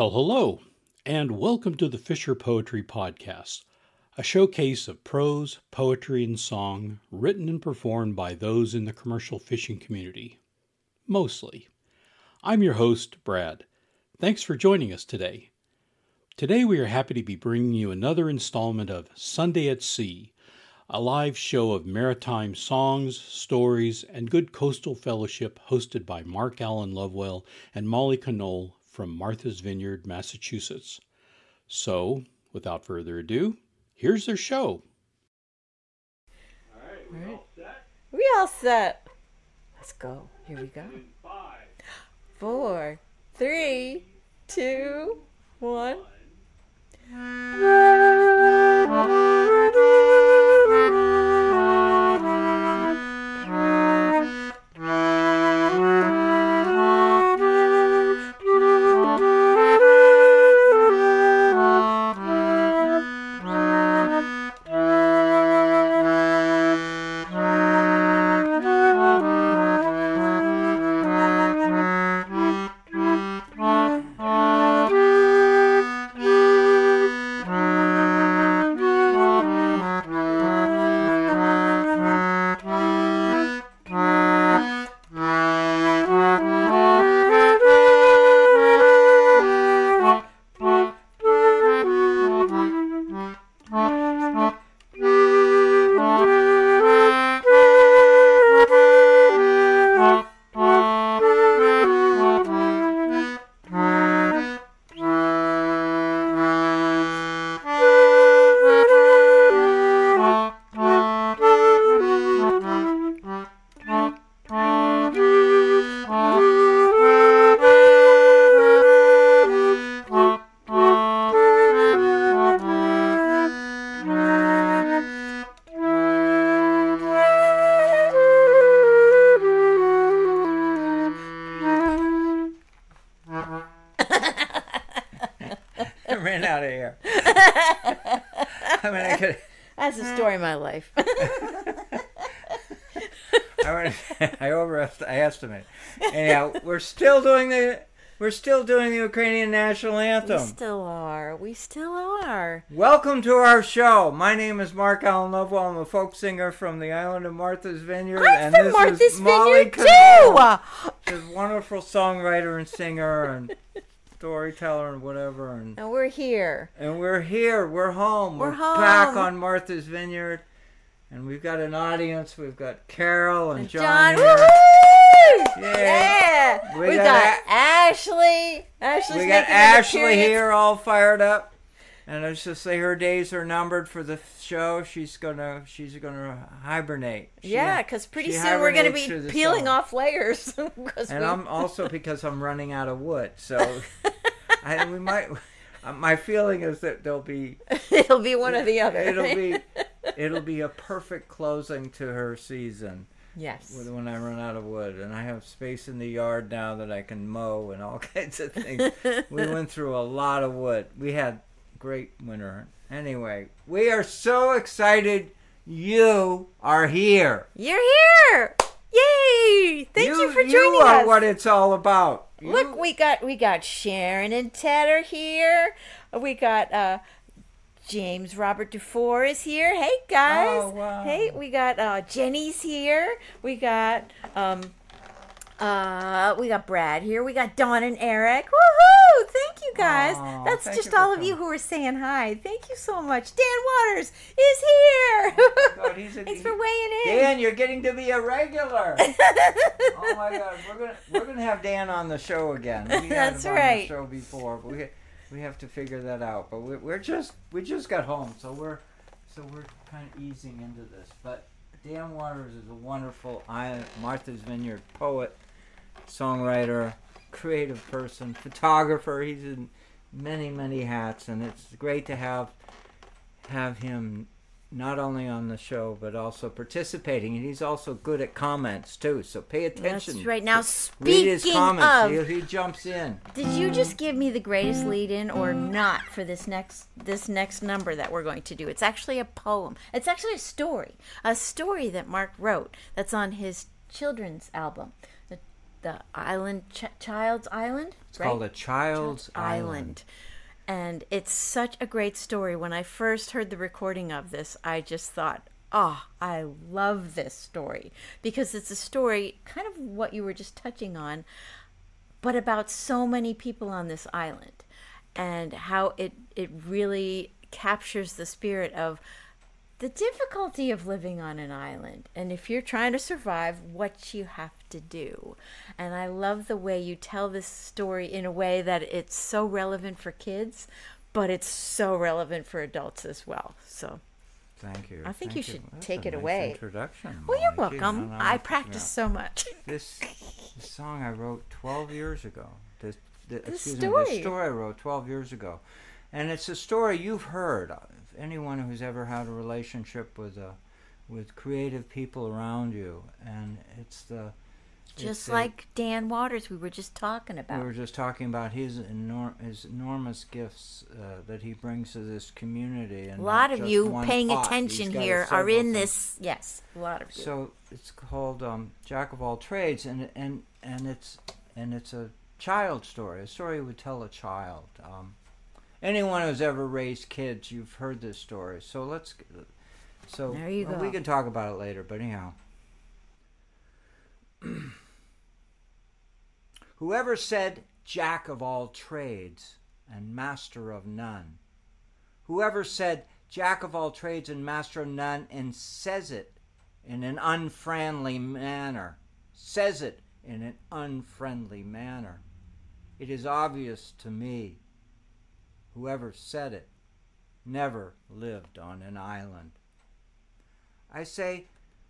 Well, hello, and welcome to the FisherPoetry Podcast, a showcase of prose, poetry, and song written and performed by those in the commercial fishing community. Mostly. I'm your host, Brad. Thanks for joining us today. Today we are happy to be bringing you another installment of Sunday at Sea, a live show of maritime songs, stories, and good coastal fellowship hosted by Mark Allen Lovewell and Molly Knoll from Martha's Vineyard, Massachusetts. So, without further ado, here's their show. All right, we all set? We all set. Let's go. Here we go. 5, 4, 3, 2, 1. Ran out of air. That's the story of my life. I estimate. Anyhow, we're still doing the Ukrainian national anthem. We still are. Welcome to our show. My name is Mark Allen Lovewell. I'm a folk singer from the island of Martha's Vineyard. I'm from Martha's Vineyard too. She's a wonderful songwriter and singer and storyteller and whatever. And we're here. We're here. We're home. We're back on Martha's Vineyard. And we've got an audience. We've got Carol and John here. Woo-hoo! Yeah. We got Ashley. We got Ashley here all fired up. And let's just say her days are numbered for the show. She's gonna hibernate. Because pretty soon we're gonna be peeling off layers. I'm also because I'm running out of wood. So we might. My feeling is that it'll be one or the other. It'll be a perfect closing to her season. Yes. When I run out of wood, and I have space in the yard now that I can mow and all kinds of things. We went through a lot of wood. We had great winter. Anyway, we are so excited you are here. You're here. Yay! Thank you for joining us. You are what it's all about. Look, we got Sharon and Ted are here. We got James Robert Dufour is here. Hey guys. Oh, wow. Hey, we got Jenny's here. We got Brad here. We got Dawn and Eric. Woohoo! Thank you guys. That's just all of you who are saying hi. Thank you so much. Dan Waters is here. Oh my God, Thanks for weighing in. Dan, you're getting to be a regular. Oh my God, we're gonna have Dan on the show again. We had him on the show before, but we have to figure that out. But we just got home, so we're kind of easing into this. But Dan Waters is a wonderful Martha's Vineyard poet, songwriter, creative person, photographer. He's in many hats, and it's great to have him not only on the show but also participating, and he's also good at comments too, so pay attention. That's right. Now read his speaking comments. of, he jumps in. Did you just give me the greatest lead-in or not for this next number that we're going to do? It's actually a poem. It's actually a story that Mark wrote that's on his children's album, the island, Child's Island. It's called A Child's Island. And it's such a great story. When I first heard the recording of this, I just thought, oh, I love this story. Because it's a story, kind of what you were just touching on, but about so many people on this island. And how it really captures the spirit of the difficulty of living on an island, and if you're trying to survive, what you have to do. And I love the way you tell this story in a way that it's so relevant for kids, but it's so relevant for adults as well. So thank you. I think you should That's take a it nice away. Introduction. Well, you're Molly. welcome. Gee, I practice so much. This song I wrote 12 years ago. This story I wrote 12 years ago. And it's a story you've heard. Anyone who's ever had a relationship with creative people around you, and it's like Dan Waters we were just talking about. We were just talking about his enormous gifts that he brings to this community. And a lot of you paying attention here are in this. Yes, a lot of you. So it's called Jack of All Trades, and it's a child story. A story you would tell a child. Anyone who's ever raised kids, you've heard this story. So there you go. We can talk about it later, but anyhow. Whoever said Jack of all trades and master of none, whoever said Jack of all trades and master of none and says it in an unfriendly manner, it is obvious to me whoever said it never lived on an island. I say,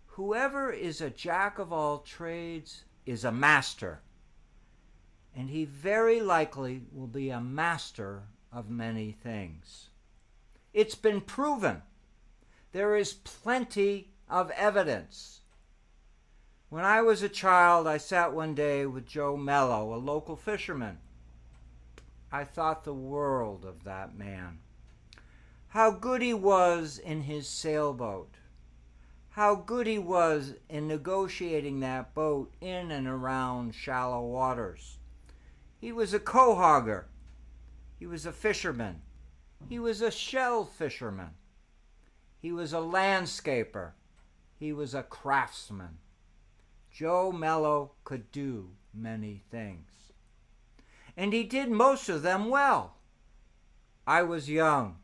whoever is a jack of all trades is a master, and he very likely will be a master of many things. It's been proven. There is plenty of evidence. When I was a child, I sat one day with Joe Mello, a local fisherman. I thought the world of that man. How good he was in his sailboat. How good he was in negotiating that boat in and around shallow waters. He was a quahogger. He was a fisherman. He was a shell fisherman. He was a landscaper. He was a craftsman. Joe Mello could do many things. And he did most of them well. I was young.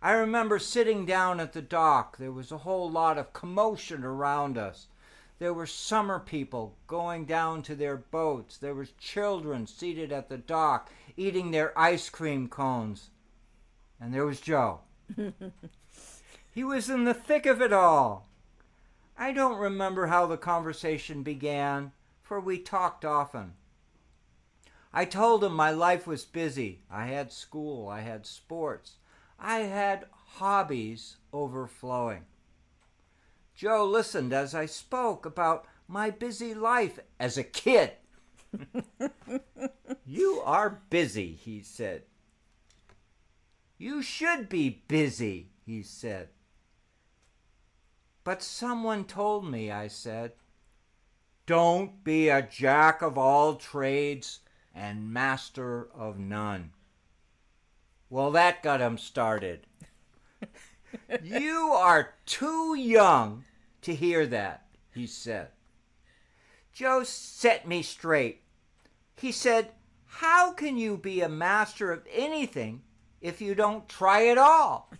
I remember sitting down at the dock. There was a whole lot of commotion around us. There were summer people going down to their boats. There were children seated at the dock eating their ice cream cones. And there was Joe. He was in the thick of it all. I don't remember how the conversation began, for we talked often. I told him my life was busy. I had school, I had sports, I had hobbies overflowing. Joe listened as I spoke about my busy life as a kid. You are busy, he said. You should be busy, he said. But someone told me, I said, don't be a jack of all trades and master of none. Well, that got him started. You are too young to hear that, he said. Joe set me straight. He said, how can you be a master of anything if you don't try it all?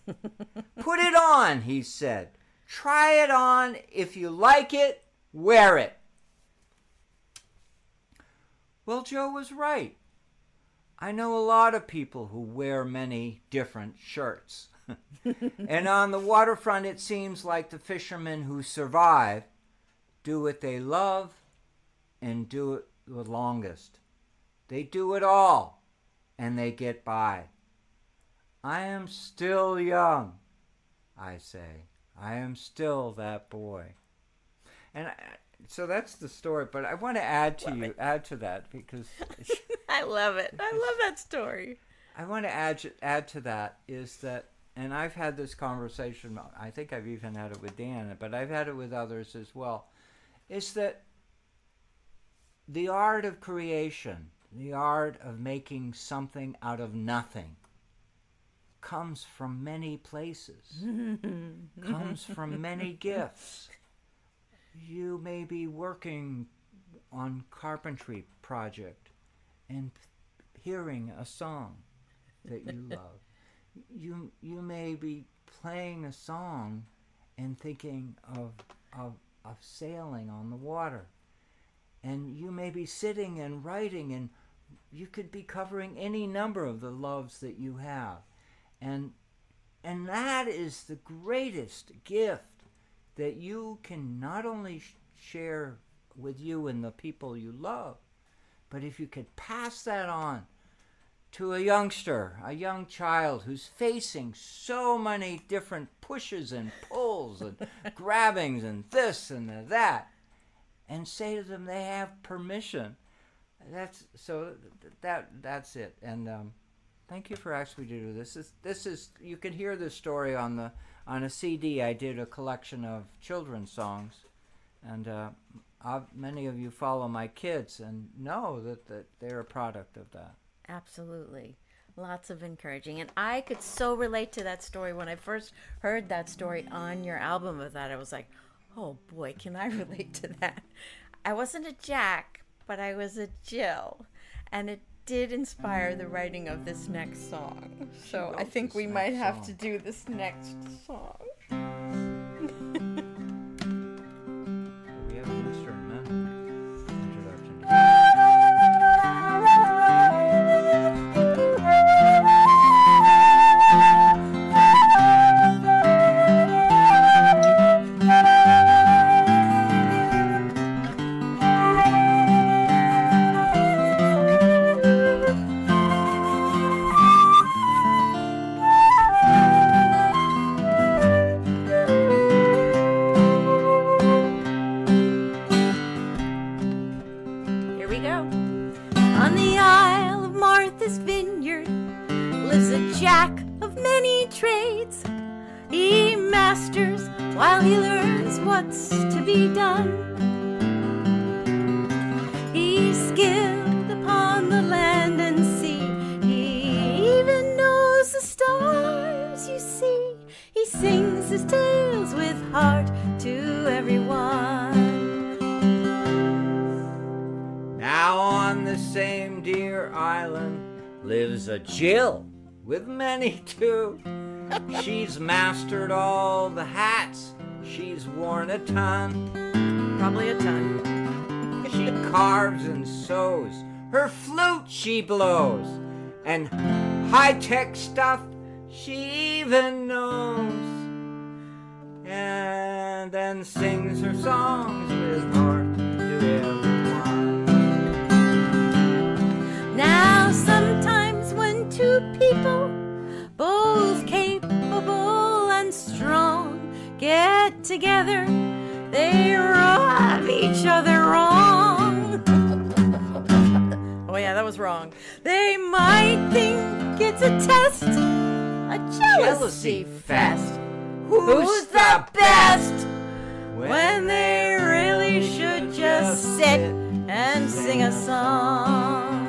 Put it on, he said. Try it on. If you like it, wear it. Well, Joe was right. I know a lot of people who wear many different shirts. And on the waterfront, it seems like the fishermen who survive do what they love and do it the longest. They do it all, and they get by. I am still young, I say. I am still that boy. And so that's the story, but I want to add to that because I love it. I love that story. I want to add to that is that, and I've had this conversation, I think I've even had it with Dan, but I've had it with others as well, is that the art of creation, the art of making something out of nothing, comes from many places, comes from many gifts. You may be working on carpentry project and hearing a song that you love. You may be playing a song and thinking of sailing on the water. And you may be sitting and writing, and you could be covering any number of the loves that you have. And that is the greatest gift that you can not only share with you and the people you love, but if you could pass that on to a youngster, a young child who's facing so many different pushes and pulls and grabbings and this and that, and say to them they have permission. That's it. And thank you for asking me to do this. This is you can hear this story on a CD. I did a collection of children's songs, and many of you follow my kids and know that they're a product of that. Absolutely. Lots of encouraging. And I could so relate to that story. When I first heard that story on your album of that, I was like, oh boy, can I relate to that? I wasn't a Jack, but I was a Jill. And it did inspire the writing of this next song. So I think we might have to do this next song. We have an instrumental introduction. While he learns what's to be done, he's skilled upon the land and sea. He even knows the stars, you see. He sings his tales with heart to everyone. Now on the same dear island lives a Jill with many too. She's mastered all the hats, she's worn a ton. Probably a ton. She carves and sews, her flute she blows, and high-tech stuff she even knows. And then sings her songs with heart to everyone. Now sometimes when two people, both capable and strong, get together, they rub each other wrong. Oh yeah, that was wrong. They might think it's a test, a jealousy fest. Who's the best? When they really should just sit and sing a song.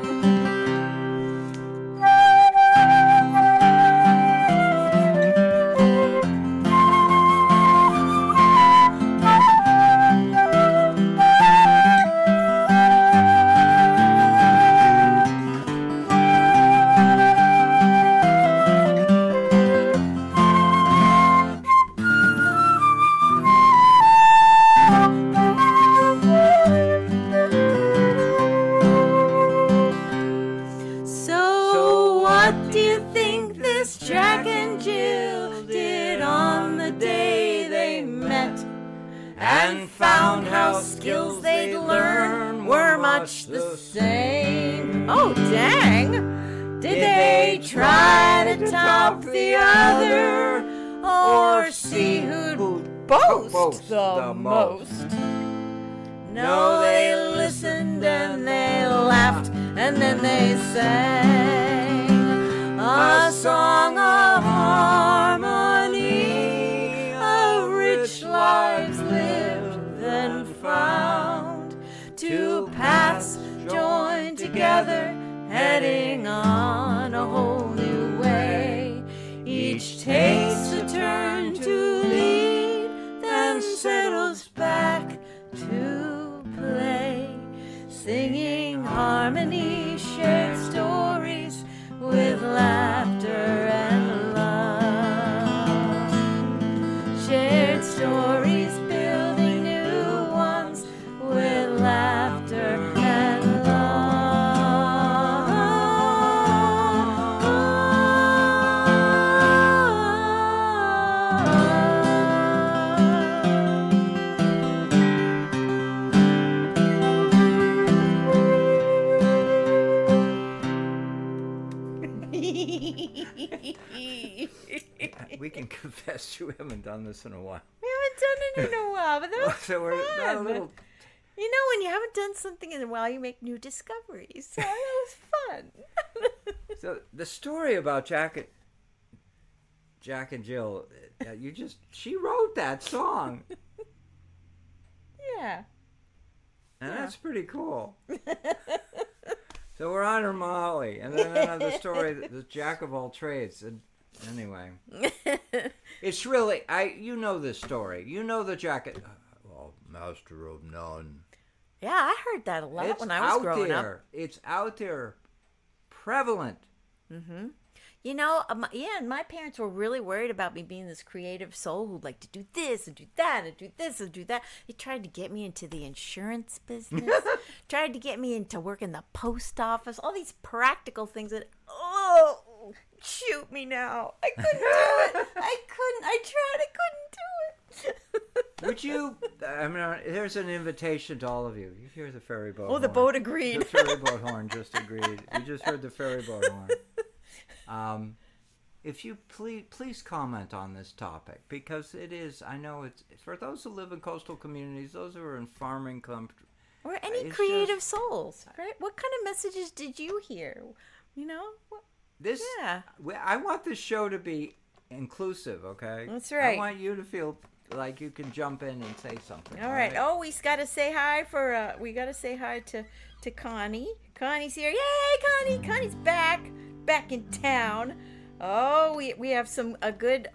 And found how skills they'd learn were much the same. Oh, dang! Did they try to top the other, or see who'd boast the most? No, they listened and they laughed, and then they sang a song of harmony, of rich lives lived and found, two paths Each takes a turn to lead, then settles back to play, singing harmony, shared stories with laughter and love. Shared stories building new ones with laughter and We can confess you haven't done this in a while. We haven't done it in a while, but that was So we're fun. a little. You know, when you haven't done something in a while, you make new discoveries. So that was fun. So the story about Jack and Jill, she wrote that song, Yeah. and that's pretty cool. So we're on her Molly, and then another story, the Jack of all trades. And anyway, it's really you know this story. You know the jacket. Well, master of none. Yeah, I heard that a lot when I was growing up. It's out there, prevalent. Mm-hmm. You know, and my parents were really worried about me being this creative soul who'd like to do this and do that and do this and do that. They tried to get me into the insurance business, tried to get me into work in the post office, all these practical things that, shoot me now. I couldn't do it. I tried, I couldn't do it. Would you, there's an invitation to all of you. You hear the ferry boat horn. The boat agreed. The ferry boat horn just agreed. You just heard the ferry boat horn. If you please comment on this topic, because it is, I know it's, for those who live in coastal communities, those who are in farming country. Or any creative souls, right? What kind of messages did you hear? You know? I want this show to be inclusive, okay? That's right. I want you to feel like you can jump in and say something. All right. Oh, we got to say hi to Connie. Connie's here. Yay, Connie! Connie's back in town. Oh, we have a good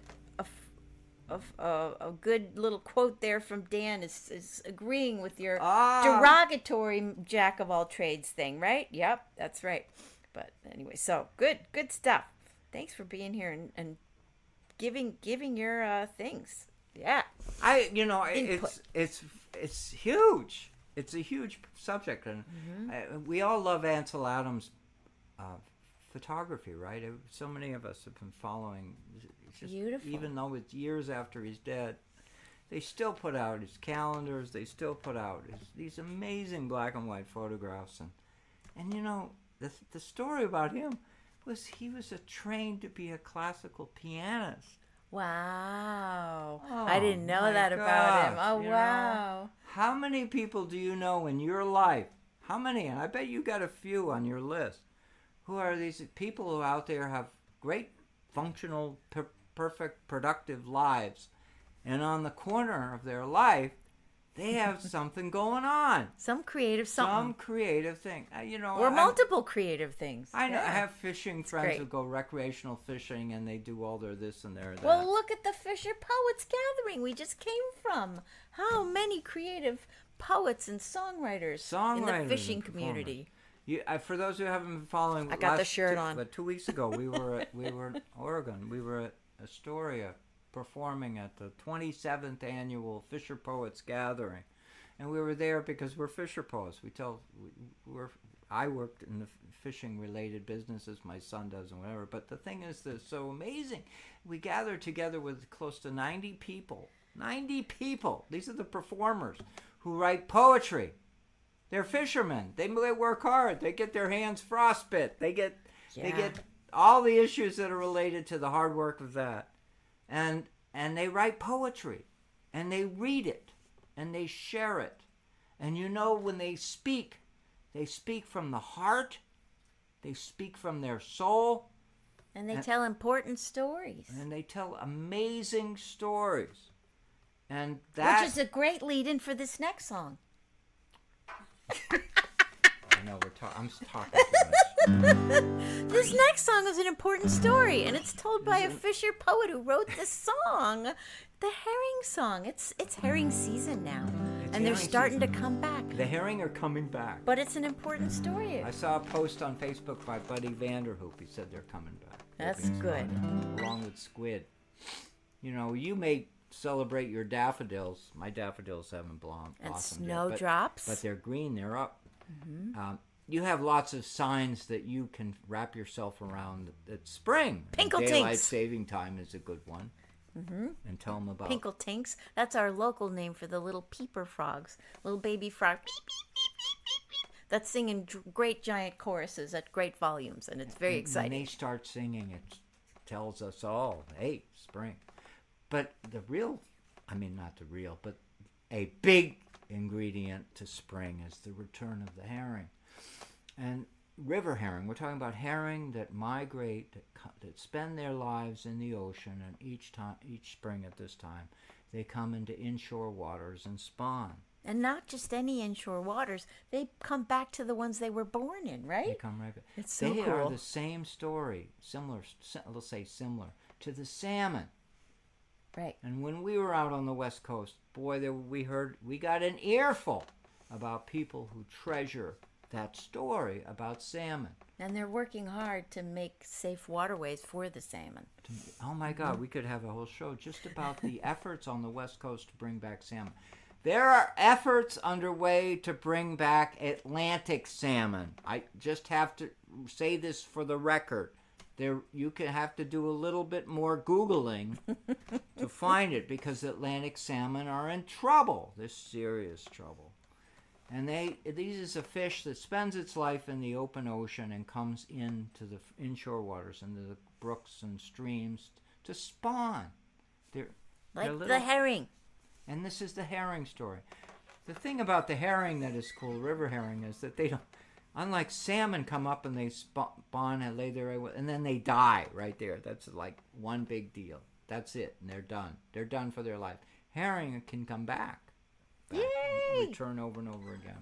little quote there from Dan is agreeing with your derogatory Jack of all trades thing, right? Yep, that's right. But anyway, so good stuff. Thanks for being here and giving your things. Yeah. It's huge. It's a huge subject, and we all love Ansel Adams' photography, right? So many of us have been following. It's just, beautiful. Even though it's years after he's dead, they still put out his calendars. They still put out these amazing black and white photographs, and you know the story about him was he was trained to be a classical pianist. Wow. I didn't know that about him. Oh, wow. How many people do you know in your life? How many? And I bet you got a few on your list. Who are these people who out there have great, functional, perfect, productive lives, and on the corner of their life, they have something going on. Some creative something. Some creative thing. Or multiple creative things. I know. Yeah. I have fishing friends who go recreational fishing, and they do all their this and their that. Well, look at the Fisher Poets Gathering we just came from. How many creative poets and songwriters in the fishing community. For those who haven't been following, I got the shirt on. But 2 weeks ago, we were in Oregon. We were at Astoria, performing at the 27th annual Fisher Poets Gathering, and we were there because we're Fisher Poets. I worked in the fishing related businesses, my son does and whatever. But the thing is, that's so amazing. We gathered together with close to 90 people. 90 people. These are the performers who write poetry. They're fishermen. They work hard. They get their hands frostbit. They get all the issues that are related to the hard work of that. And they write poetry, and they read it, and they share it. And when they speak from the heart, they speak from their soul. And they tell important stories. And they tell amazing stories. And which is a great lead-in for this next song. I know, I'm talking too much. This next song is an important story, and it's told by a Fisher poet who wrote this song, the herring song. It's herring season now, and they're starting to come back. The herring are coming back. But it's an important story. I saw a post on Facebook by Buddy Vanderhoop. He said they're coming back. That's good. Along with squid. You know, you may celebrate your daffodils. My daffodils haven't blossomed And yet, snowdrops. but they're green. They're up. You have lots of signs that you can wrap yourself around. It's spring. Pinkle Daylight tinks. saving time is a good one. And tell them about Pinkle tinks. That's our local name for the little peeper frogs. Little baby frog. Beep, beep, beep, beep, beep, beep. That's singing great giant choruses at great volumes, and it's very exciting. When they start singing, it tells us all, hey, spring. But but a big ingredient to spring is the return of the herring. And river herring, we're talking about herring that migrate, that spend their lives in the ocean, and each spring at this time, they come into inshore waters and spawn. And not just any inshore waters. They come back to the ones they were born in, right? They come right back. It's so they cool. are the same story, similar to the salmon. Right. And when we were out on the West Coast, boy, we got an earful about people who treasure that story about salmon. And they're working hard to make safe waterways for the salmon. Oh my God, we could have a whole show just about the efforts on the West Coast to bring back salmon. There are efforts underway to bring back Atlantic salmon. I just have to say this for the record. You can have to do a little bit more Googling to find it, because Atlantic salmon are in trouble. They're serious trouble. And these is a fish that spends its life in the open ocean and comes into the inshore waters, into the brooks and streams to spawn. They're the herring. And this is the herring story. The thing about the herring that is cool, river herring, is that they don't, unlike salmon, come up and they spawn and lay their egg, and then they die right there. That's like one big deal. That's it, and they're done. They're done for their life. Herring can come back. Yay! And return over and over again.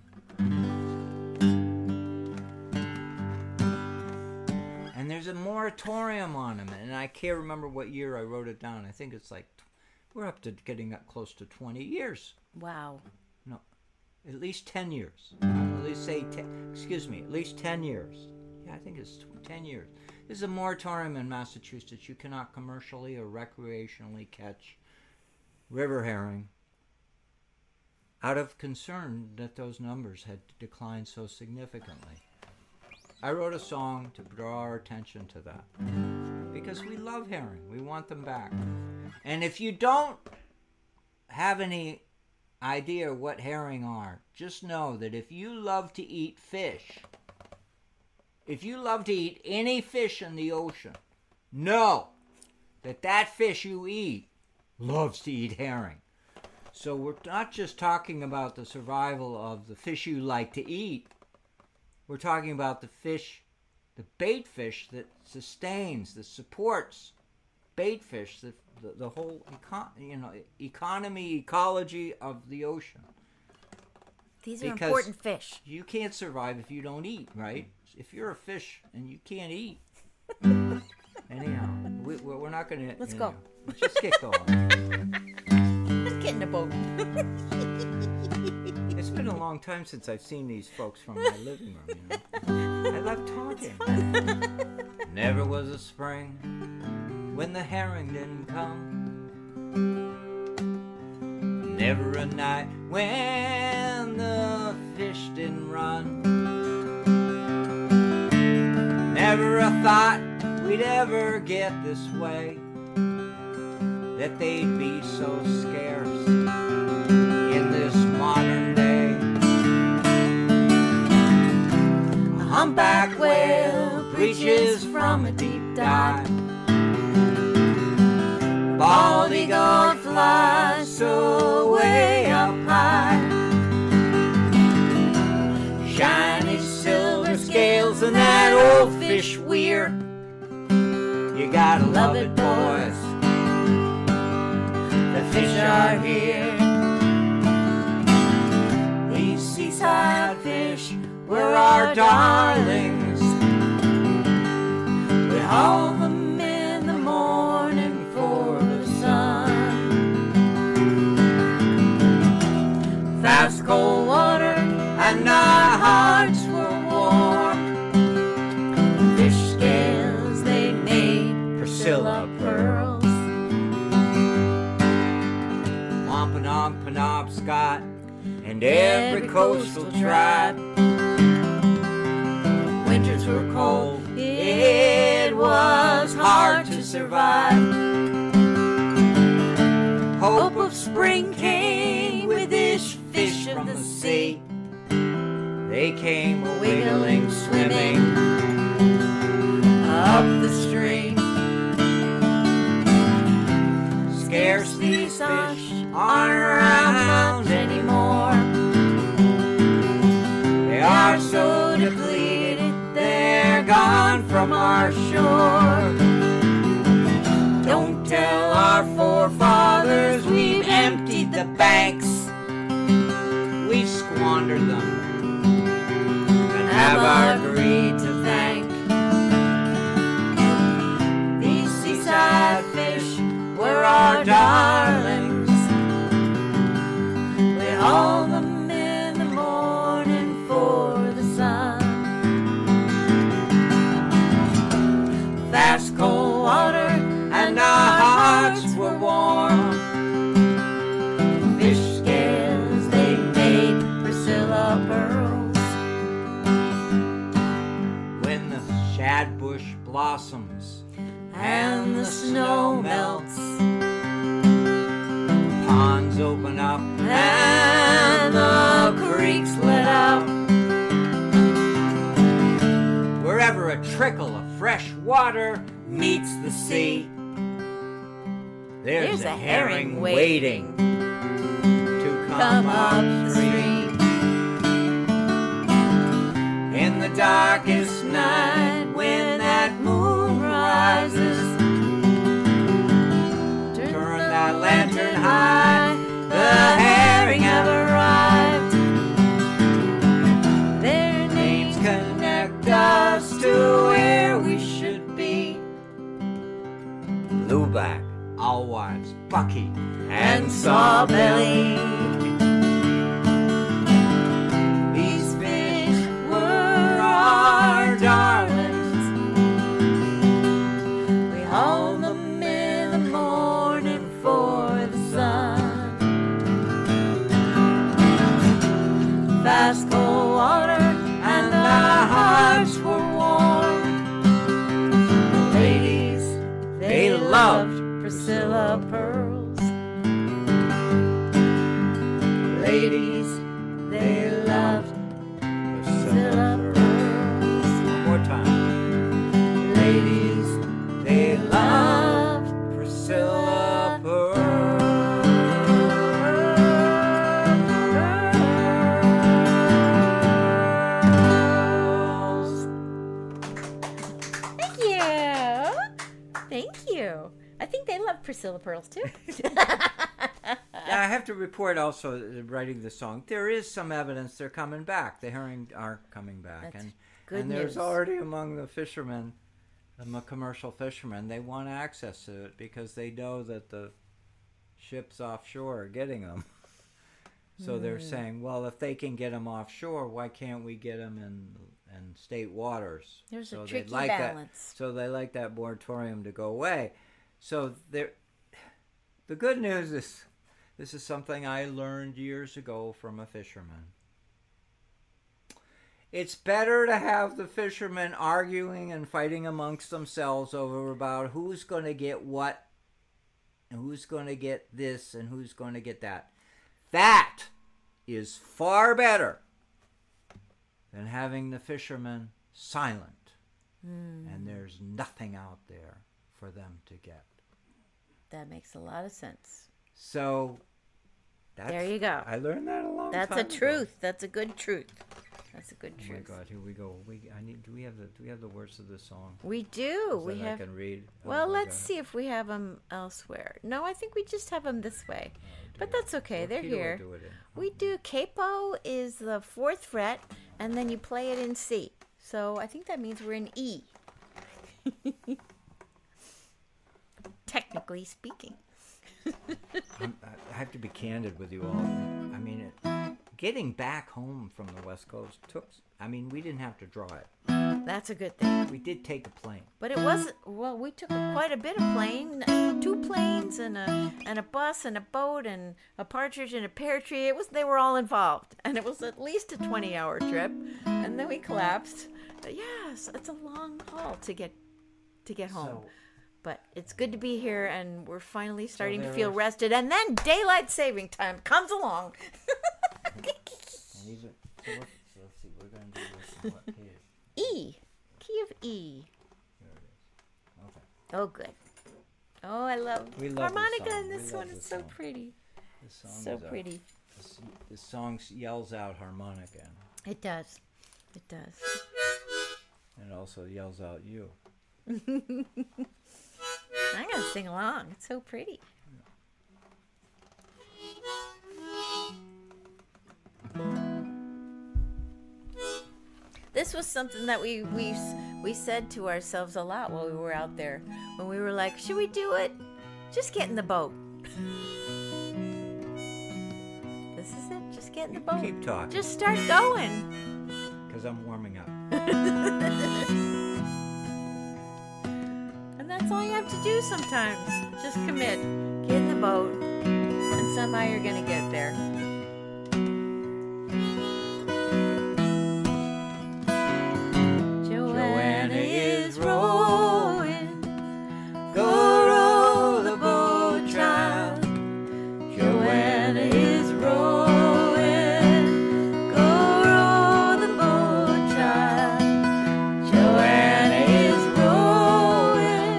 And there's a moratorium on them, and I can't remember what year I wrote it down. I think it's like, we're up to getting up close to 20 years. Wow. No, at least 10 years. At least at least 10 years. Yeah, I think it's 10 years. There's a moratorium in Massachusetts. You cannot commercially or recreationally catch river herring, out of concern that those numbers had declined so significantly. I wrote a song to draw our attention to that, because we love herring. We want them back. And if you don't have any idea what herring are, just know that if you love to eat fish, if you love to eat any fish in the ocean, know that fish you eat loves to eat herring. So we're not just talking about the survival of the fish you like to eat. We're talking about the fish, the bait fish that sustains, that supports bait fish, the whole ecology of the ocean. These are important fish. You can't survive if you don't eat, right? If you're a fish and you can't eat. Anyhow, we're not going to... Let's go. Let's just get going. Let's get in the boat. It's been a long time since I've seen these folks from my living room, I love talking. Never was a spring when the herring didn't come. Never a night when the fish didn't run. Never a thought we'd ever get this way, that they'd be so scarce in this modern day. A humpback whale breaches from a deep dive. Bald eagle flies so way up high. Shiny silver scales and that old fish weir. You gotta love it, boys. The fish are here. These seaside fish were our darlings. haul them in the morning for the sun. Fast cold water and our hearts were warm. Fish scales they made Priscilla pearls. Wampanoag, Penobscot, and every coastal tribe. Winters were cold, it was hard to survive. Hope of spring came with this fish from the sea. They came a-wiggling, swimming up the stream. Scarce these fish aren't around anymore. They are so depleted, they're gone from our shore. Don't tell our forefathers we've emptied the banks. We've squandered them and have our greed to thank. These seaside fish were our darlings. We haul them in the morning for the sun. Fast cold water and our hearts were warm. Fish scales they made Priscilla pearls. When the shad bush blossoms and the snow melts, ponds open up and the creeks let out. Wherever a trickle of fresh water meets the sea, there's a herring waiting to come upstream. In the darkest night when that moon rises, turn that lantern high, the herring have arrived. Their names connect us to where we should be. Blueback, Alewives, Bucky, and Sawbelly. These fish were our darlings. We haul them in the morning for the sun. Fast cold water and our hearts were warm. Ladies, they loved Priscilla pearls. Ladies, they loved Priscilla pearls. One more time. Ladies, they loved Priscilla pearls. Thank you. Thank you. I think they love Priscilla pearls too. I have to report also, writing the song, there is some evidence they're coming back. The herring are coming back. That's and good and there's news. already among the fishermen, the commercial fishermen, they want access to it because they know that the ships offshore are getting them. So they're saying, well, if they can get them offshore, why can't we get them in state waters? There's so a tricky like balance. So they like that moratorium to go away. So the good news is, this is something I learned years ago from a fisherman. It's better to have the fishermen arguing and fighting amongst themselves over about who's going to get what, and who's going to get this, and who's going to get that. That is far better than having the fishermen silent, and there's nothing out there for them to get. That makes a lot of sense. So, there you go. I learned that a long time That's ago. a truth. That's a good truth. That's a good Oh truth. my God! Here we go. Do we have the words of this song? We do. So We that have. I can read. Well, Oh my let's God. see if we have them elsewhere. No, I think we just have them this way. But dear. that's okay. What They're key do I here. do it in? We do capo is the 4th fret, and then you play it in C. So I think that means we're in E. Technically speaking. I have to be candid with you all. I mean, getting back home from the West Coast we didn't have to draw it. That's a good thing. We did take a plane. But it wasn't, well, we took quite a bit of plane, 2 planes and a bus and a boat and a partridge and a pear tree. They were all involved. And it was at least a 20-hour trip. And then we collapsed. But yes, it's a long haul to get home. So, but it's good to be here, and we're finally starting to feel rested. And then daylight saving time comes along. And even, so let's see, we're going to do this in what key? E. Key of E. There it is. Okay. Oh, good. Oh, I love harmonica in this one. It's so pretty. This song so pretty. This song yells out harmonica. It does. It does. And it also yells out you. I'm going to sing along. It's so pretty. This was something that we said to ourselves a lot while we were out there. When we were like, should we do it? Just get in the boat. This is it. Just get in the boat. Keep talking. Just start going. Because I'm warming up. And that's all you have to do sometimes. Just commit. Get in the boat. And somehow you're going to get there. Joanna is rowing. Go row the boat, child. Joanna is rowing. Go row the boat, child. Joanna is rowing.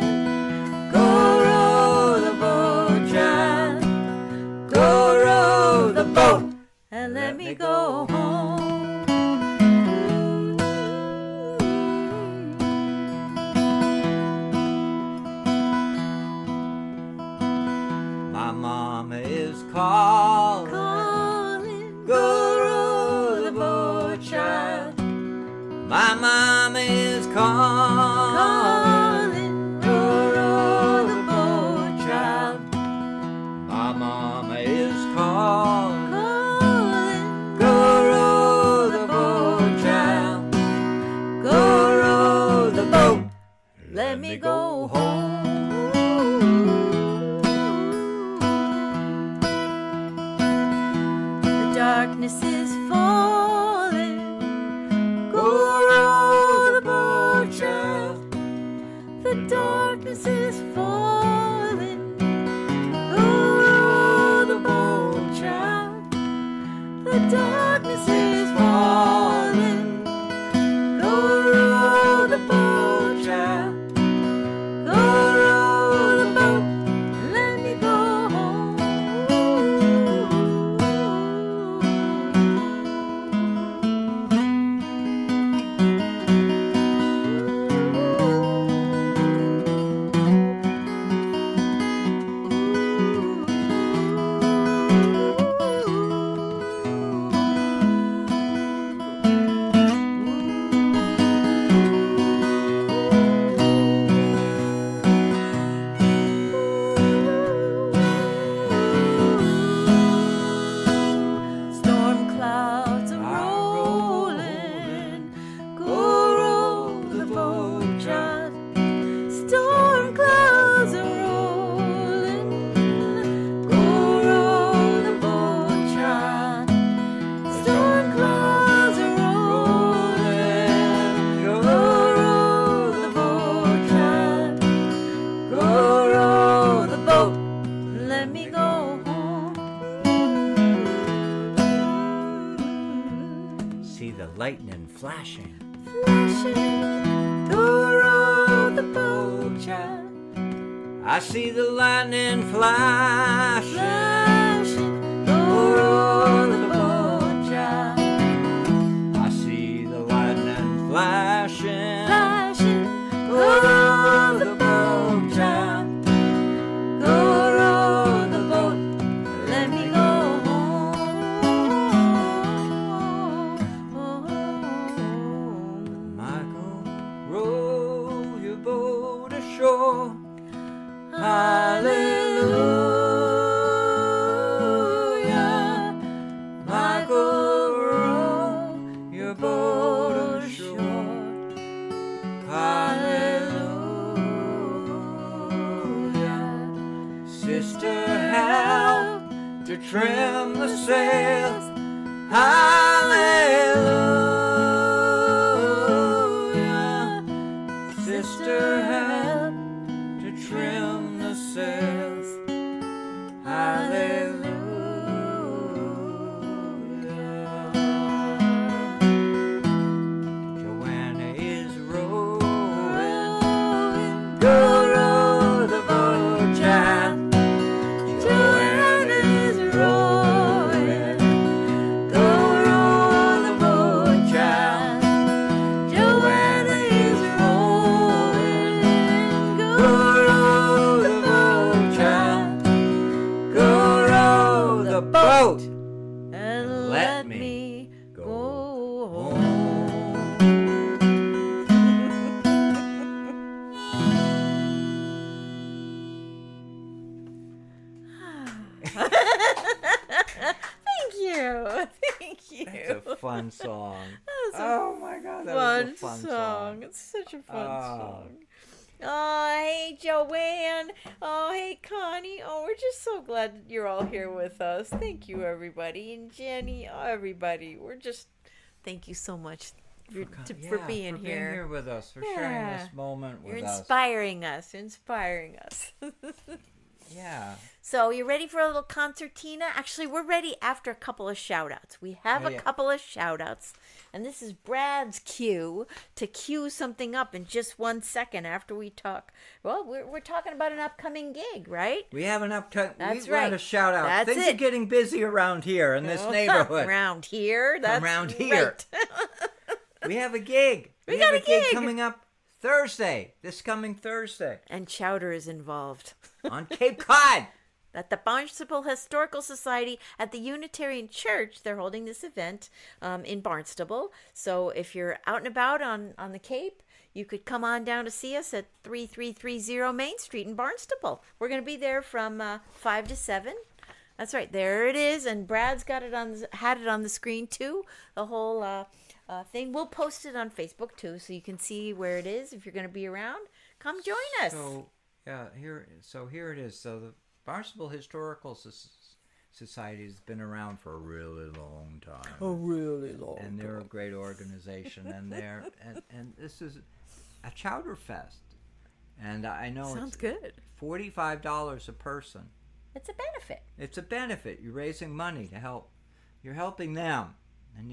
Go row the boat, child. Go row the boat and let me go home. My mama is calling. Go row the boat, child. My mama is calling. Go row the boat, child. My mama is calling. Go row the boat, child. Go row the boat. Let me go home. Darkness is falling. Go row the boat, child. The darkness is falling. Go row the boat, child. The darkness is falling. Go row the boat, child. Go row the boat. Let me go home. Storm clouds are rolling. Go row the boat, child. Storm clouds are rolling. Go row the boat, child. Storm clouds are rolling. Go row the boat, child. Go row the boat. Let me go home. See the lightning flashing. Flashing, go row the boat, child. I see the lightning flashing. Flashing, go row the boat, child. I see the lightning flashing. Flashing, go row the boat, child. Go row the boat, let me go home. Michael, row your boat. Sister, help to trim the sails. Hallelujah. Sister, help to trim the sails. Hallelujah. Joanna is rowing. Go row the boat, child. Joanna is rowing. Go row the boat, child. Joanna is rowing. Go row the boat, child. Go row the boat And let me go home. Thank you. Thank you. That's a fun song. That was a Oh my God, that fun, was a fun song. It's such a fun Oh. song. Oh, hey, Joanne. Oh, hey, Connie. Oh, we're just so glad that you're all here with us. Thank you, everybody. And Jenny, oh, everybody. We're just, thank you so much for being here. With us, for sharing this moment with You're us. inspiring us. You're inspiring us. Yeah. So, you ready for a little concertina? Actually, we're ready after a couple of shout-outs. We have Oh, a yeah. couple of shout-outs. And this is Brad's cue to cue something up in just 1 second after we talk. Well, we're talking about an upcoming gig, right? We have an upcoming. That's We want right. to shout out. That's Things it. are getting busy around here in this neighborhood. Around here. That's Around here. right. We have a gig. We have got a a gig gig. coming up Thursday. This coming Thursday And chowder is involved. on Cape Cod. At the Barnstable Historical Society at the Unitarian Church, they're holding this event in Barnstable. So if you're out and about on the Cape, you could come on down to see us at 3330 Main Street in Barnstable. We're going to be there from 5 to 7. That's right, there it is. And Brad's had it on the screen too, the whole thing. We'll post it on Facebook too, so you can see where it is. If you're going to be around, come join us. So here it is. So the Barnstable Historical Society has been around for a really long time. Really long. And they're a great organization, and and this is a chowder fest, and I know Sounds it's good. $45 a person. It's a benefit. It's a benefit. You're raising money to help. You're helping them, and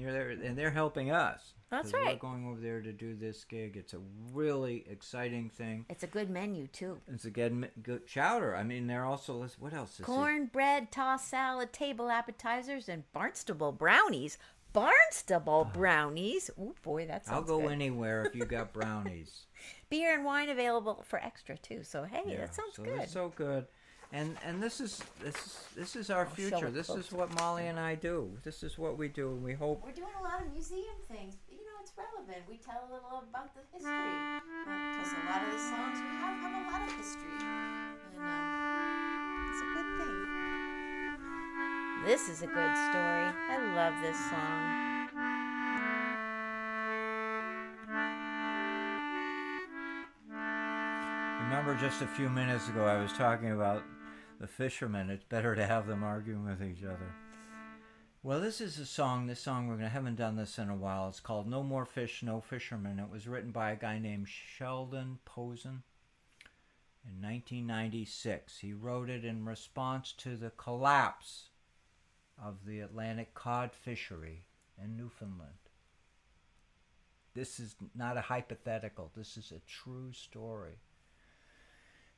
they're helping us. That's 'Cause right. We're going over there to do this gig. It's a really exciting thing. It's a good menu too. It's a good chowder. I mean, they're also, what else is Cornbread, tossed salad, table appetizers, and Barnstable brownies. Barnstable brownies. Oh boy, that sounds I'll go good. anywhere if you got brownies. Beer and wine available for extra too. So hey, that sounds so good. It's so good. And this is our show future. it This closer. is what Molly and I do. This is what we do, and we hope. We're doing a lot of museum things. You know, it's relevant. We tell a little about the history because a lot of the songs we have a lot of history, and it's a good thing. This is a good story. I love this song. Remember, just a few minutes ago, I was talking about the fishermen. It's better to have them arguing with each other. Well, this is a song. This song, haven't done this in a while. It's called No More Fish, No Fishermen. It was written by a guy named Sheldon Posen in 1996. He wrote it in response to the collapse of the Atlantic cod fishery in Newfoundland. This is not a hypothetical. This is a true story.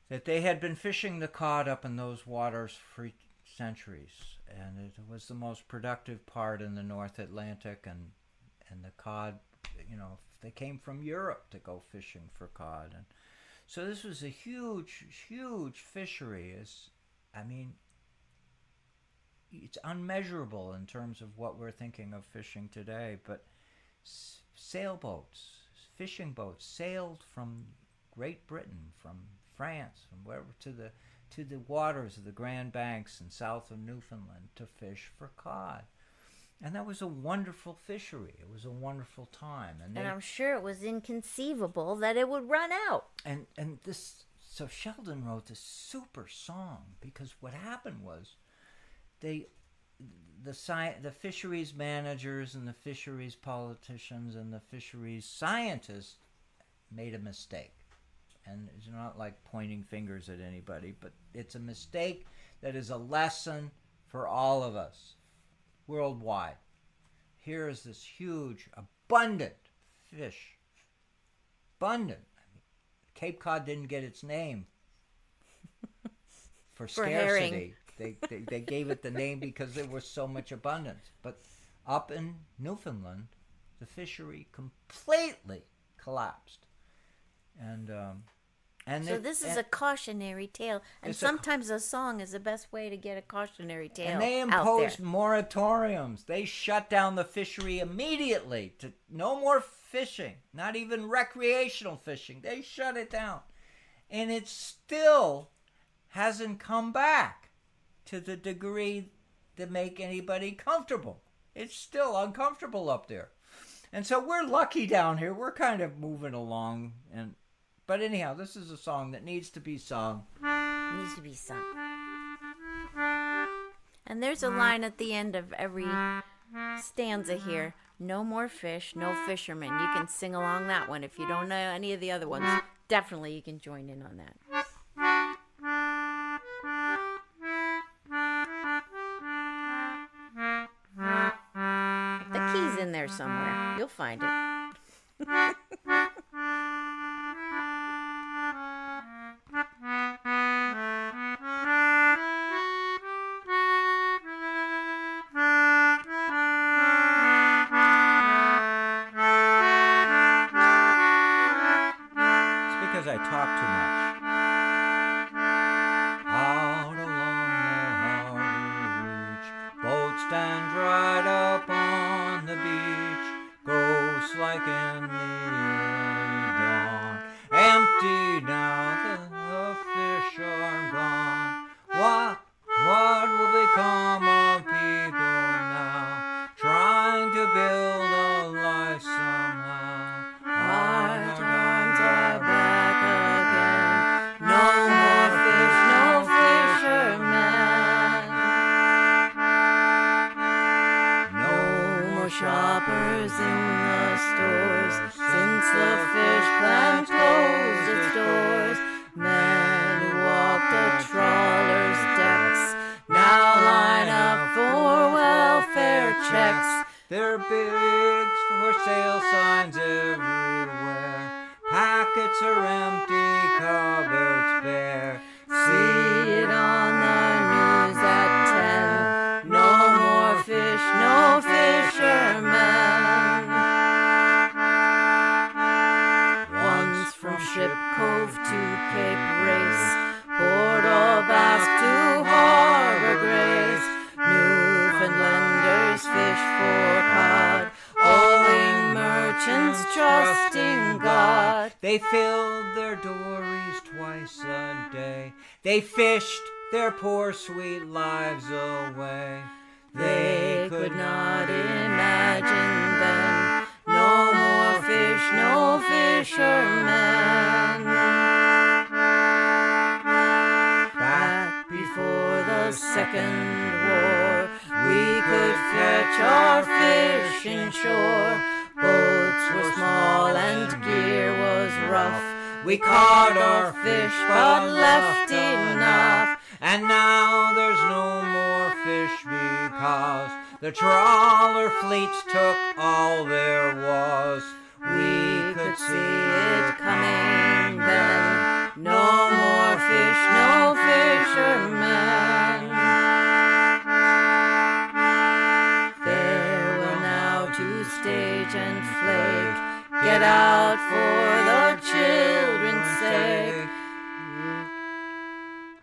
That they had been fishing the cod up in those waters for centuries, and it was the most productive part in the North Atlantic, and the cod, they came from Europe to go fishing for cod, and so this was a huge fishery. It's unmeasurable in terms of what we're thinking of fishing today, but sailboats, fishing boats sailed from Great Britain, from France, from wherever, to the waters of the Grand Banks and south of Newfoundland to fish for cod. And that was a wonderful fishery. It was a wonderful time. And I'm sure it was inconceivable that it would run out. And this So Sheldon wrote this super song because what happened was the fisheries managers and the fisheries politicians and the fisheries scientists made a mistake. And it's not like pointing fingers at anybody, but it's a mistake that is a lesson for all of us worldwide. Here is this huge, abundant fish. Abundant. Cape Cod didn't get its name for scarcity. They gave it the name because there was so much abundance. But up in Newfoundland, the fishery completely collapsed. So this is a cautionary tale, and sometimes a song is the best way to get a cautionary tale. And they imposed moratoriums. They shut down the fishery immediately. To no more fishing, not even recreational fishing. They shut it down, and it still hasn't come back to the degree to make anybody comfortable. It's still uncomfortable up there, and so we're lucky down here. We're kind of moving along and. But anyhow, this is a song that needs to be sung. Needs to be sung. And there's a line at the end of every stanza here. No more fish, no fishermen. You can sing along that one. If you don't know any of the other ones, definitely you can join in on that. The key's in there somewhere. You'll find it. I talk too much. Out along the harbor reach, boats stand dried up on the beach, ghosts like in the early dawn. Empty now, the fish are gone. What will become of people now, trying to build a life somehow? Our times are back again. No more fish, no fishermen. No more shoppers in the stores, since the fish plant closed its doors. Men who walk the trawler's decks now line up for welfare checks. There are big for sale signs everywhere. Packets are empty, cupboards bare. See it on the news at 10. No more fish, no fishermen. Once from Ship Cove to Cape Race, Port aux Basques to Harbor Grace, Newfoundlanders fish for cod, owing merchants trusting God. They filled their dories twice a day. They fished their poor sweet lives away. They could not imagine then no more fish, no fishermen. Back before the Second War, we could fetch our fish inshore. Boats were small and gear was rough. We caught our fish but left enough. And now there's no more fish because the trawler fleets took all there was. We could see it coming then. No more fish, no fishermen. Farewell now to stage and flake. Get out for the children's sake.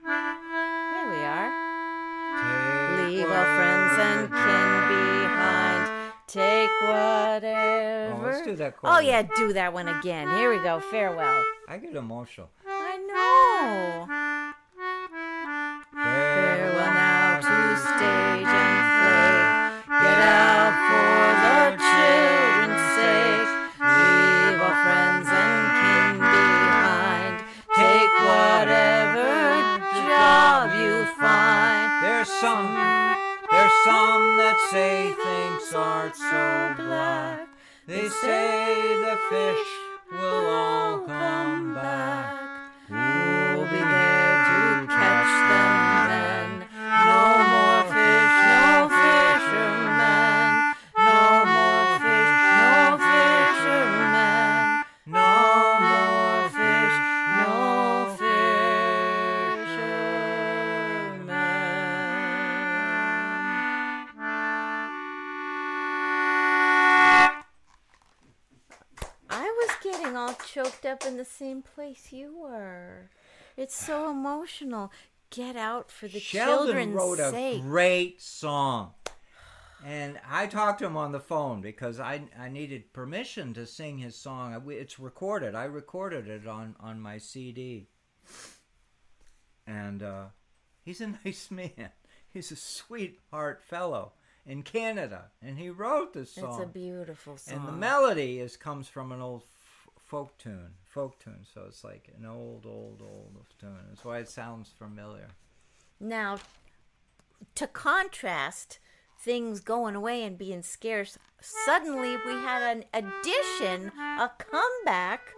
Here we are. Leave all friends and kin behind. Take whatever. Oh, let's do that chord. Oh, yeah, do that one again. Here we go. Farewell. I get emotional. I know. Farewell now to stage and flake. Get out for the children's sake. Leave all friends and kin behind. Take whatever. There's some that say things aren't so black. They say the fish will all come back. Who'll be there to catch them then? No more fish, no fishermen. No more fish, no fishermen. No more fish, no fishermen. I was getting all choked up in the same place you were. It's so emotional. Get out for the children's wrote sake. a great song. And I talked to him on the phone because I needed permission to sing his song. It's recorded. I recorded it on my CD. And he's a nice man. He's a sweetheart fellow in Canada. And he wrote this song. It's a beautiful song. And the melody comes from an old folk tune. So it's like an old tune. That's why it sounds familiar. Now, to contrast things going away and being scarce, suddenly we had an addition, a comeback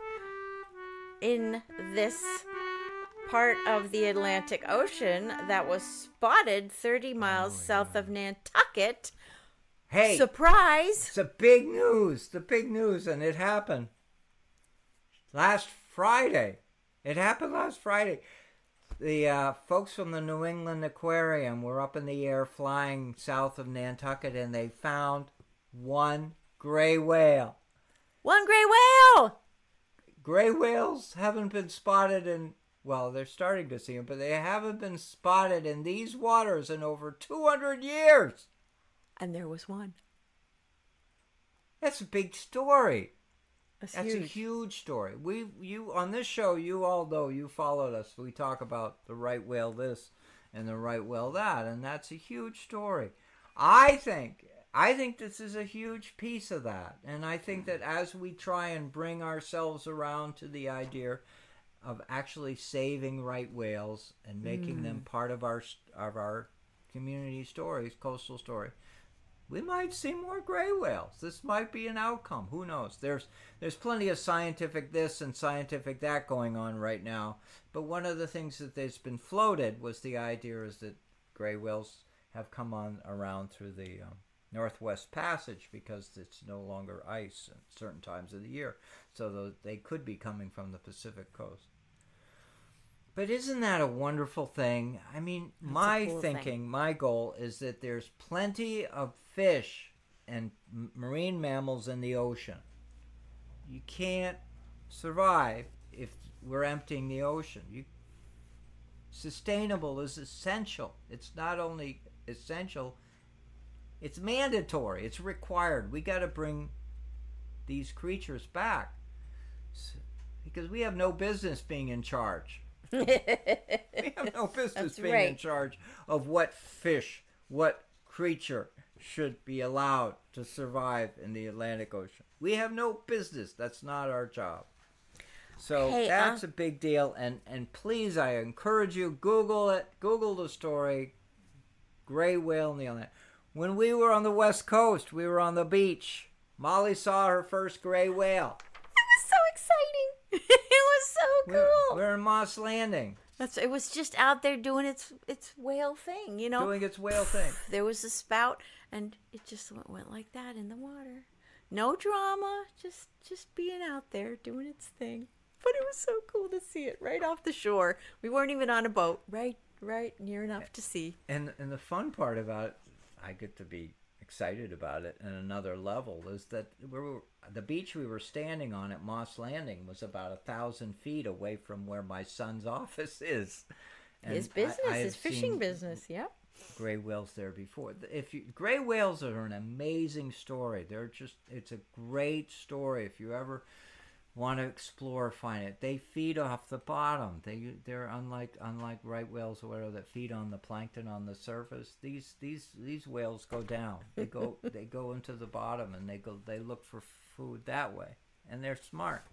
in this part of the Atlantic Ocean that was spotted 30 miles south of Nantucket. Hey, surprise! It's the big news, and it happened last Friday. The folks from the New England Aquarium were up in the air flying south of Nantucket, and they found one gray whale. One gray whale! Gray whales haven't been spotted in, well, they're starting to see them, but they haven't been spotted in these waters in over 200 years. And there was one. That's a big story. That's a huge story. You on this show, you all know, you followed us. We talk about the right whale this and the right whale that, and that's a huge story. I think this is a huge piece of that, and I think that as we try and bring ourselves around to the idea of actually saving right whales and making them part of our community stories, coastal story, we might see more gray whales. This might be an outcome. Who knows? There's plenty of scientific this and scientific that going on right now. But one of the things that's been floated was the idea is that gray whales have come on around through the Northwest Passage because it's no longer ice at certain times of the year. So they could be coming from the Pacific coast. But isn't that a wonderful thing? I mean, my goal is that there's plenty of fish and marine mammals in the ocean. You can't survive if we're emptying the ocean. Sustainable is essential. It's not only essential, it's mandatory. It's required. We got to bring these creatures back because we have no business being in charge. We have no business being in charge of what fish, what creature should be allowed to survive in the Atlantic Ocean. We have no business. That's not our job. So that's a big deal. And please, I encourage you, Google it. Google the story. Gray whale in the Atlantic. When we were on the West Coast, we were on the beach. Molly saw her first gray whale. It was so exciting. It was so cool. We're in Moss Landing. It was just out there doing its whale thing, you know. Doing its whale thing. There was a spout, and it just went like that in the water. No drama, just being out there doing its thing. But it was so cool to see it right off the shore. We weren't even on a boat, right near enough to see. And the fun part about it, I get to be excited about it at another level, is that the beach we were standing on at Moss Landing was about 1,000 feet away from where my son's office is. And his business, his fishing business, yep. Gray whales there before. Gray whales are an amazing story. It's a great story. If you ever want to explore, find it. They feed off the bottom. They're unlike right whales or whatever that feed on the plankton on the surface. These whales go down. They go into the bottom and they look for food that way. And they're smart.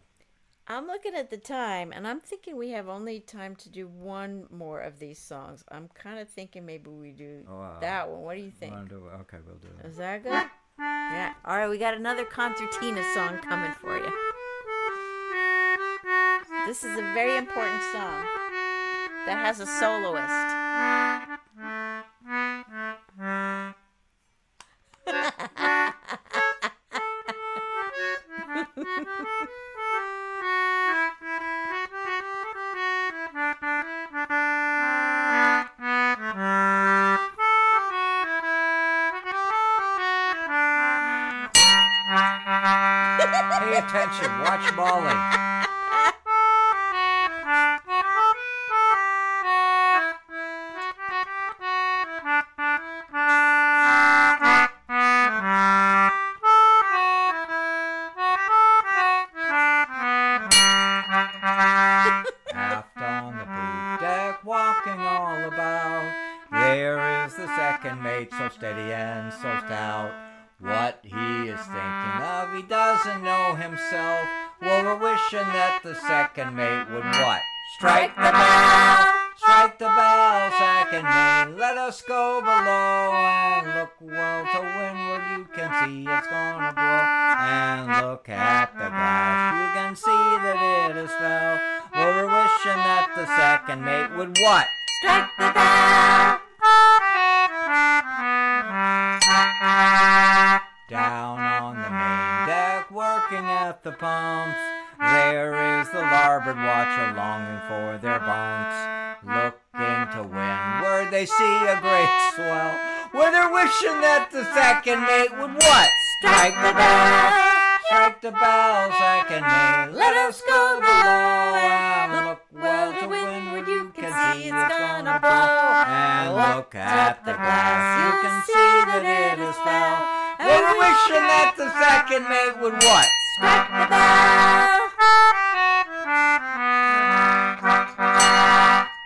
I'm looking at the time, and I'm thinking we have only time to do one more of these songs. I'm kind of thinking maybe we do that one. What do you think? Okay, we'll do it. Is that good? Yeah. All right, we got another concertina song coming for you. This is a very important song that has a soloist. Pay attention. Watch Molly. Aft on the poop deck, walking all about, there is the second mate, so steady and so stout. What he is thinking of, he doesn't know himself. Well, we're wishing that the second mate would what? Strike the bell! Strike the bell, second mate. Let us go below and look well to windward. You can see it's gonna blow. And look at the glass, you can see that it is fell. Well, we're wishing that the second mate would what? Strike the bell! Down on the main deck, working at the pumps, there is the larboard watch longing for their bunks. Looking to windward, they see a great swell, where they're wishing that the second mate would what? Strike the bell! Strike the bell, second mate. Let us go below and look well to windward. You can see it's gonna blow. And look at the glass, you can see that it is fell. We're wishing that the second mate would what? Strike the bell!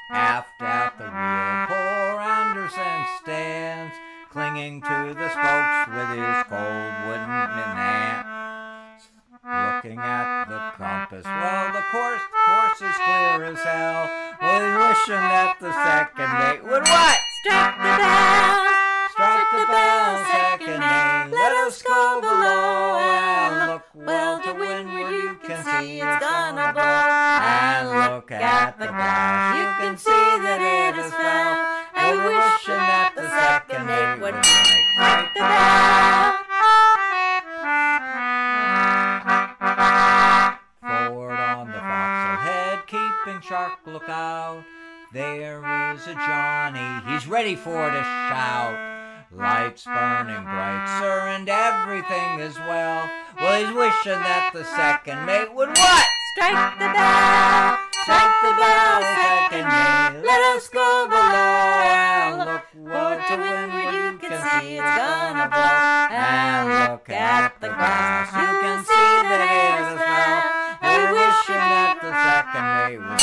Aft at the wheel, poor Anderson stands, clinging to the spokes with his cold wooden hands. Looking at the compass, well, the course is clear as hell. Well, he's wishing that the second mate would what? Strike the bell! Strike the bell, second mate. Let us go below and look well to windward. You can see it's gonna blow. And look at the glass, you can see that it is fell. And we're wishing that the second mate would strike the bell. Forward on the forecastle head, keeping sharp lookout, there is a Johnny, he's ready for to shout. Lights burning bright, sir, and everything is well. Well, he's wishing that the second mate would what? Strike the bell! Strike the bell, second mate. Let us go below and look well to windward. You can see it's gonna blow. And look at the glass, you can see that it is well. We're wishing that the second mate would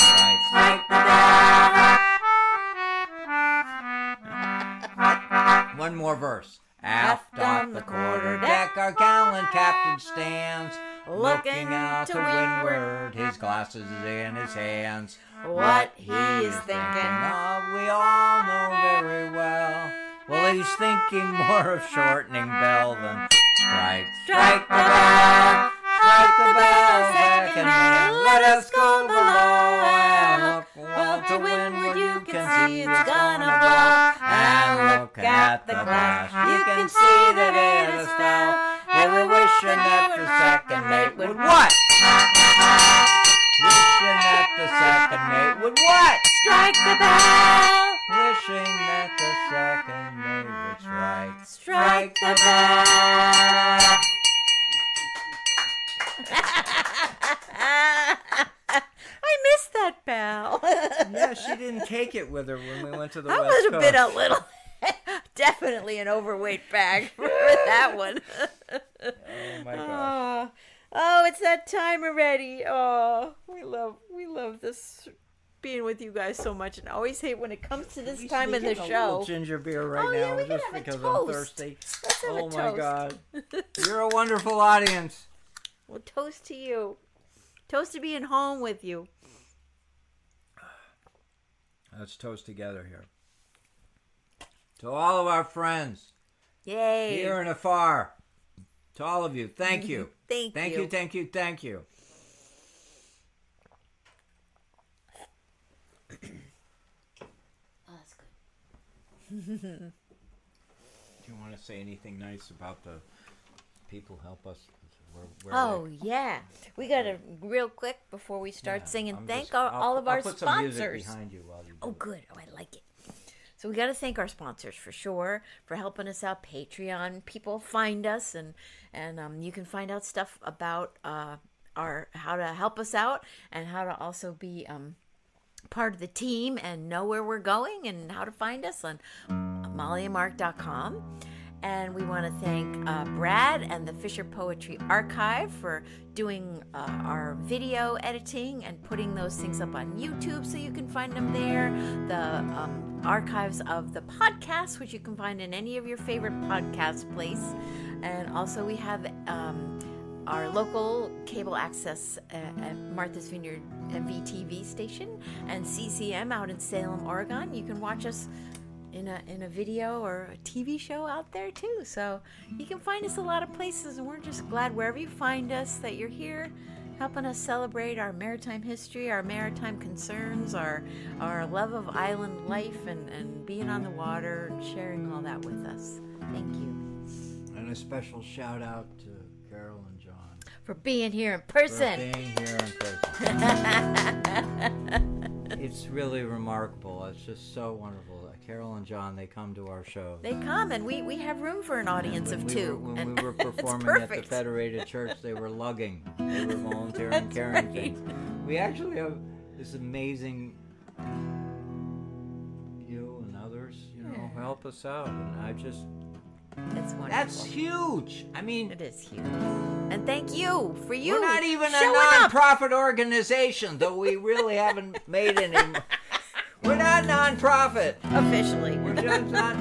strike the bell. One more verse. Aft on the quarter deck, our gallant captain stands, looking out to windward, his glasses in his hands. What he is thinking of, we all know very well. Well, he's thinking more of shortening bell than strike the bell. Strike the bell, second mate. Let us go below and look well to windward. You can see it's gonna blow. And look at the glass, you can see that it is fell. They were wishing that the second mate would what? Wishing that the second mate would what? Strike the bell! Wishing that the second mate would strike the bell. I missed that bell. Yeah, she didn't take it with her when we went to the West That would have been a Coast. little, definitely an overweight bag for that one. Oh my gosh. Oh, it's that time already. Oh, we love this, being with you guys so much, and I always hate when it comes to this time in the A little show. ginger beer right Oh, now, yeah, we just can have a because toast. I'm thirsty. Let's have a Oh my toast. God, you're a wonderful audience. Well, toast to you. Toast to being home with you. Let's toast together here. To all of our friends. Yay. Here and afar. To all of you, thank you. Thank you. Thank you. Oh, that's good. Do you want to say anything nice about the people who help us? Yeah. We got to, real quick, before we start singing, all of our sponsors. I'll put some music behind you while you do it. Good. Oh, I like it. So we got to thank our sponsors for sure for helping us out. Patreon people find us, and you can find out stuff about how to help us out and how to also be part of the team and know where we're going and how to find us on mollyandmark.com. And we want to thank Brad and the Fisher Poetry Archive for doing our video editing and putting those things up on YouTube so you can find them there. The archives of the podcast, which you can find in any of your favorite podcast place. And also we have our local cable access at Martha's Vineyard VTV station and CCM out in Salem, Oregon. You can watch us in a video or a TV show out there too. So you can find us a lot of places, and we're just glad wherever you find us that you're here helping us celebrate our maritime history, our maritime concerns, our love of island life and being on the water and sharing all that with us. Thank you. And a special shout out to Carol and John for being here in person. It's really remarkable. It's just so wonderful. Carol and John, they come to our show. They come, and we have room for an audience of two. When we were performing at the Federated Church, they were lugging. They were volunteering, carrying things. We actually have this amazing, you and others, help us out. And I just... It's wonderful. That's huge. I mean... It is huge. And thank you for you. We're not even a non-profit organization, though we really haven't made any... We're not non-profit. Officially. We're just not...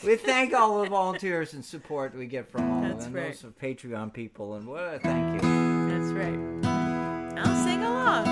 We thank all the volunteers and support we get from all of them. Right. Those are Patreon people, and what a thank you. That's right. I'll sing along.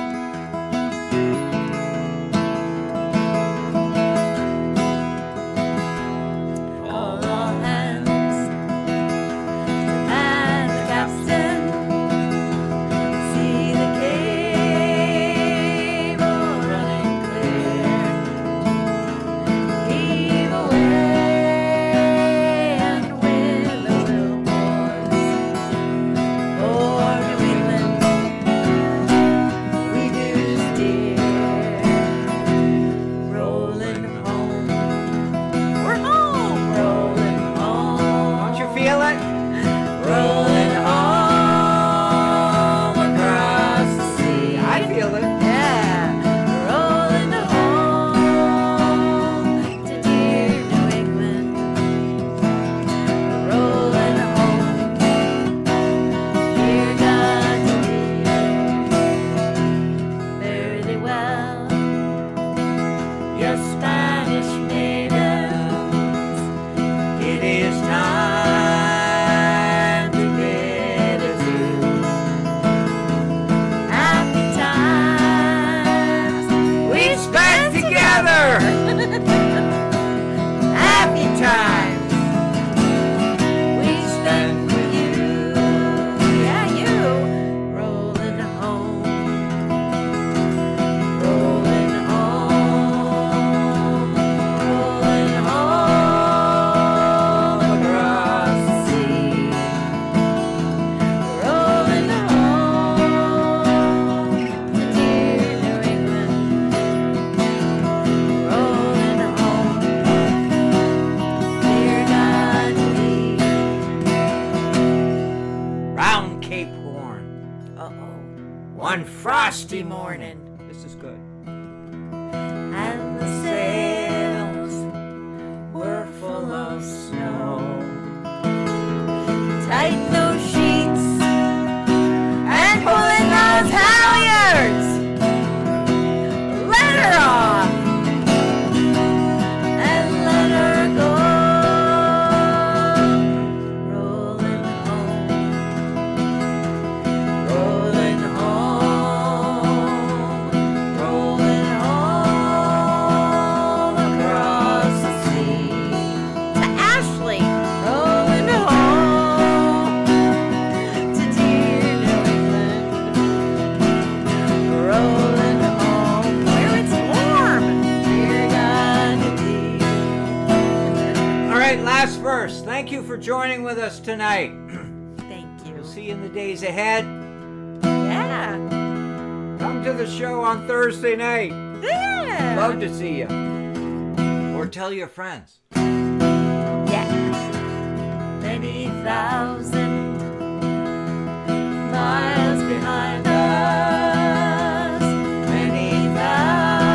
frosty morning. This is good. And the sails were full of snow. Tighten those sheets and pull in those halyards. Let her off and let her go. Rolling home. right, last verse. Thank you for joining with us tonight. Thank you. We'll see you in the days ahead. Yeah. Come to the show on Thursday night. Yeah. Love to see you. Or tell your friends. Yeah. Many thousand miles behind us. Many thousand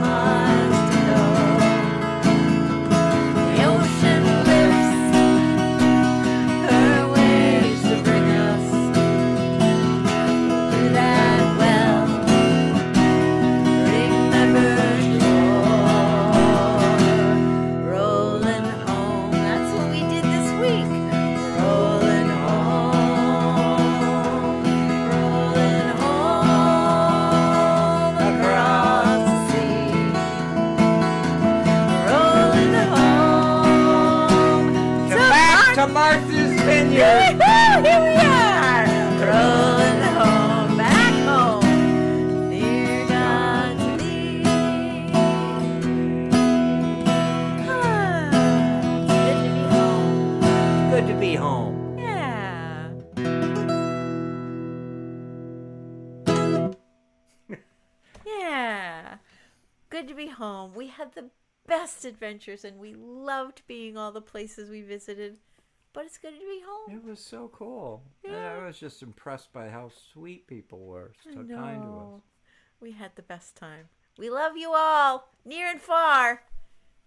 miles to go. The ocean lifts her waves to bring us to that well-remembered shore. Rolling home, that's what we did this week. Rolling home across the sea. Rolling home Back to Martha's Vineyard. Here we are. Rolling home, back home, near God's knee. It's good to be home. Good to be home. Yeah. Yeah. Good to be home. We had the best adventures and we loved being all the places we visited. But it's good to be home. It was so cool. And Yeah. I was just impressed by how sweet people were. So kind to us. No. We had the best time. We love you all, near and far.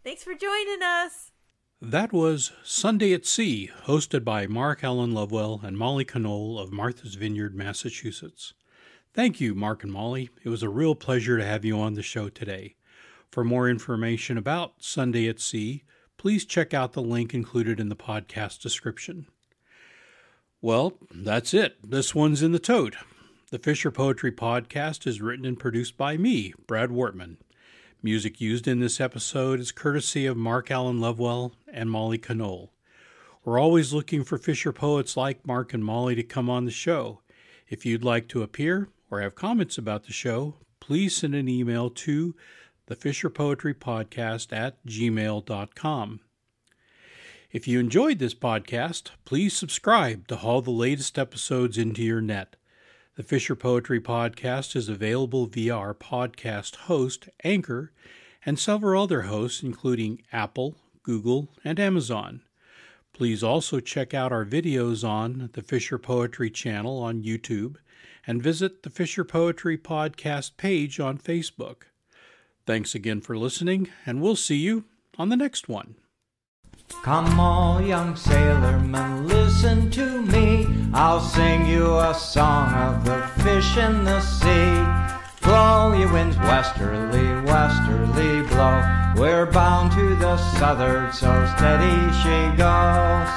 Thanks for joining us. That was Sunday at Sea, hosted by Mark Allen Lovewell and Molly Knoll of Martha's Vineyard, Massachusetts. Thank you, Mark and Molly. It was a real pleasure to have you on the show today. For more information about Sunday at Sea, please check out the link included in the podcast description. Well, that's it. This one's in the tote. The Fisher Poetry Podcast is written and produced by me, Brad Wortman. Music used in this episode is courtesy of Mark Allen Lovewell and Molly Knoll. We're always looking for Fisher poets like Mark and Molly to come on the show. If you'd like to appear or have comments about the show, please send an email to thefisherpoetrypodcast@gmail.com. If you enjoyed this podcast, please subscribe to haul the latest episodes into your net. The Fisher Poetry Podcast is available via our podcast host, Anchor, and several other hosts, including Apple, Google, and Amazon. Please also check out our videos on the Fisher Poetry channel on YouTube and visit the Fisher Poetry Podcast page on Facebook. Thanks again for listening, and we'll see you on the next one. Come all young sailormen, listen to me. I'll sing you a song of the fish in the sea. Blow, ye winds, westerly, westerly blow. We're bound to the southward, so steady she goes.